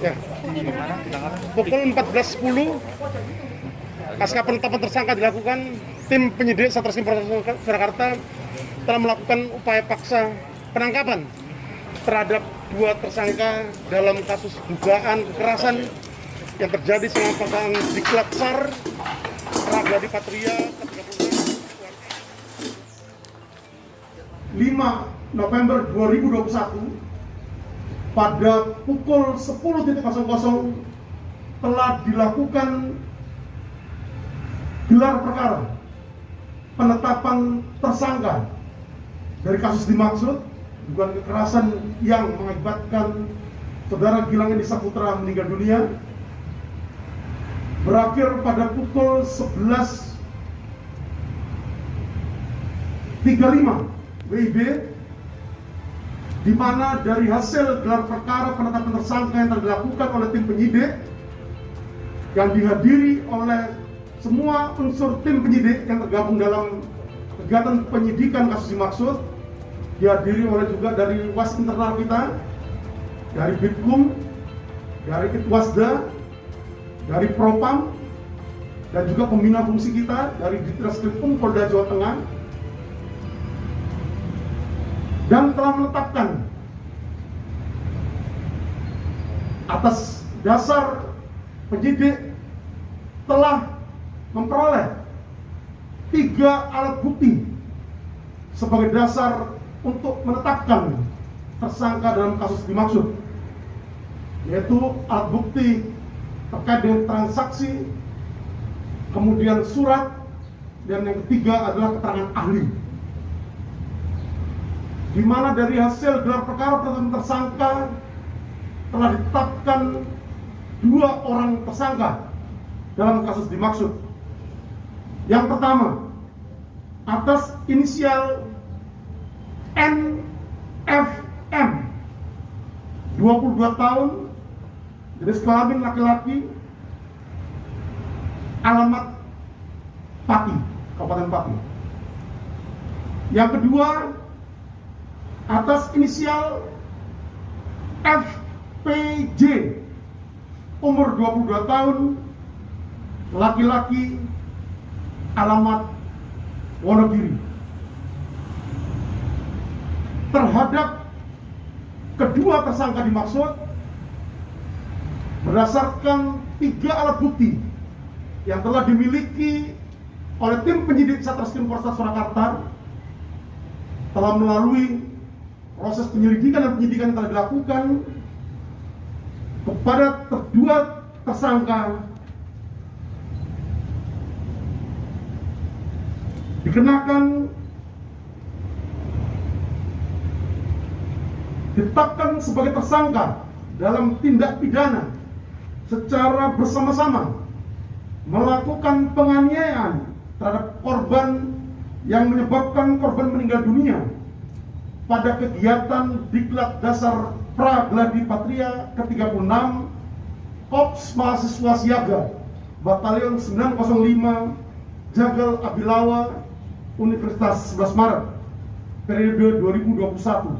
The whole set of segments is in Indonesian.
Ya, pukul 14.10 pasca penetapan tersangka dilakukan, tim penyidik Satreskrim Polres Surakarta telah melakukan upaya paksa penangkapan terhadap dua tersangka dalam kasus dugaan kekerasan yang terjadi selama pelaksanaan Diklat SAR Pragladi Patria ke-36 5 November 2021 pada pukul 10.00 telah dilakukan gelar perkara penetapan tersangka dari kasus dimaksud dugaan kekerasan yang mengakibatkan saudara Gilang Edi Saputra meninggal dunia, berakhir pada pukul 11.35 WIB, di mana dari hasil gelar perkara penetapan tersangka yang telah dilakukan oleh tim penyidik yang dihadiri oleh semua unsur tim penyidik yang tergabung dalam kegiatan penyidikan kasus dimaksud, dihadiri oleh juga dari Was internal kita, dari Bitkum, dari Itwasda, dari Propam, dan juga pembina fungsi kita dari Ditreskrim Polda Jawa Tengah, dan telah menetapkan atas dasar penyidik telah memperoleh 3 alat bukti sebagai dasar untuk menetapkan tersangka dalam kasus dimaksud, yaitu alat bukti terkait dengan transaksi, kemudian surat, dan yang ketiga adalah keterangan ahli, di mana dari hasil gelar perkara penetapan tersangka telah ditetapkan 2 orang tersangka dalam kasus dimaksud. Yang pertama, atas inisial NFM, 22 tahun, jenis kelamin laki-laki, alamat Pati, Kabupaten Pati. Yang kedua, atas inisial FPJ, umur 22 tahun, laki-laki, alamat Wonogiri. Terhadap kedua tersangka dimaksud, berdasarkan 3 alat bukti yang telah dimiliki oleh tim penyidik Satreskrim Polres Surakarta, telah melalui proses penyelidikan dan penyidikan yang telah dilakukan kepada kedua tersangka, dikenakan ditetapkan sebagai tersangka dalam tindak pidana secara bersama-sama melakukan penganiayaan terhadap korban yang menyebabkan korban meninggal dunia pada kegiatan Diklat Dasar Pragladi Patria ke-36 Korps Mahasiswa Siaga Batalion 905 Jagal Abilawa Universitas 11 Maret periode 2021,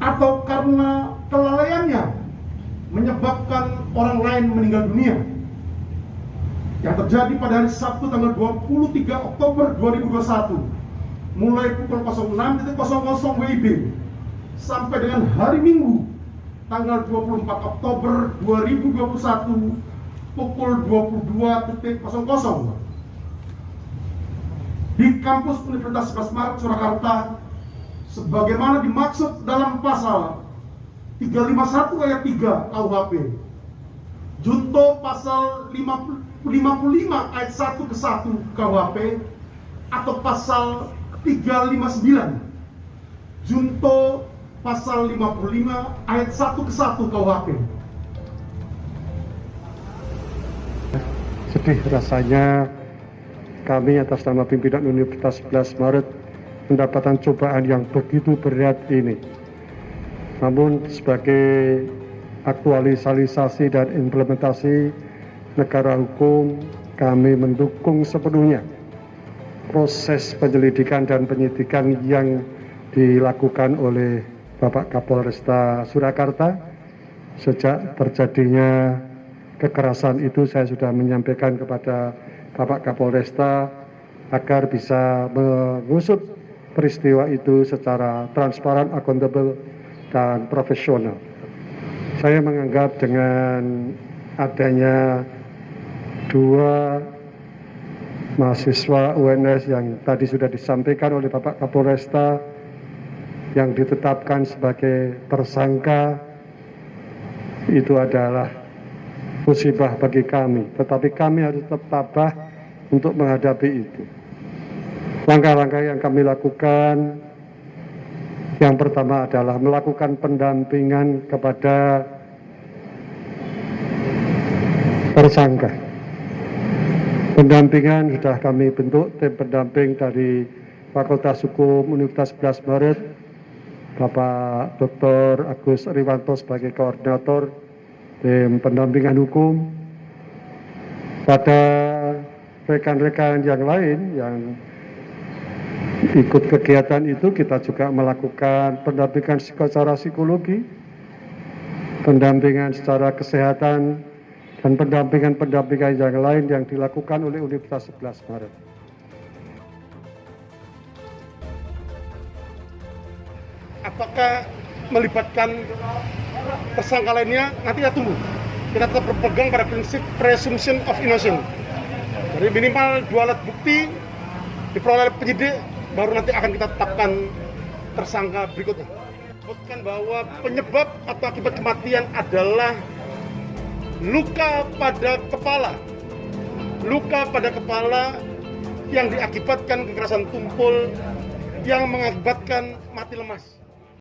atau karena kelalaiannya menyebabkan orang lain meninggal dunia yang terjadi pada hari Sabtu tanggal 23 Oktober 2021 mulai pukul 06.00 WIB sampai dengan hari Minggu tanggal 24 Oktober 2021 pukul 22.00 di kampus Universitas 11 Maret Surakarta, sebagaimana dimaksud dalam pasal 351 ayat 3 KUHP, junto pasal 55 ayat 1 ke 1 KUHP, atau pasal 359 junto pasal 55 ayat 1 ke 1 KUHP. Sedih rasanya kami atas nama pimpinan Universitas 11 Maret mendapatkan cobaan yang begitu berat ini. Namun sebagai aktualisasi dan implementasi negara hukum, kami mendukung sepenuhnya proses penyelidikan dan penyidikan yang dilakukan oleh Bapak Kapolresta Surakarta sejak terjadinya kekerasan itu saya sudah menyampaikan kepada Bapak Kapolresta agar bisa mengusut peristiwa itu secara transparan, akuntabel, dan profesional. Saya menganggap dengan adanya 2 mahasiswa UNS yang tadi sudah disampaikan oleh Bapak Kapolresta yang ditetapkan sebagai tersangka, itu adalah musibah bagi kami, tetapi kami harus tetap tabah untuk menghadapi itu. Langkah-langkah yang kami lakukan, yang pertama adalah melakukan pendampingan kepada tersangka. Pendampingan sudah kami bentuk tim pendamping dari Fakultas Hukum Universitas 11 Maret, Bapak Dr. Agus Riwanto sebagai koordinator tim pendampingan hukum. Pada rekan-rekan yang lain yang ikut kegiatan itu, kita juga melakukan pendampingan secara psikologi, pendampingan secara kesehatan, dan pendampingan yang lain yang dilakukan oleh Universitas 11 Maret. Apakah melibatkan tersangka lainnya, nanti kita tunggu. Kita tetap berpegang pada prinsip presumption of innocence. Jadi minimal 2 alat bukti diperoleh oleh penyidik, baru nanti akan kita tetapkan tersangka berikutnya. Sebutkan bahwa penyebab atau akibat kematian adalah luka pada kepala. Luka pada kepala yang diakibatkan kekerasan tumpul yang mengakibatkan mati lemas.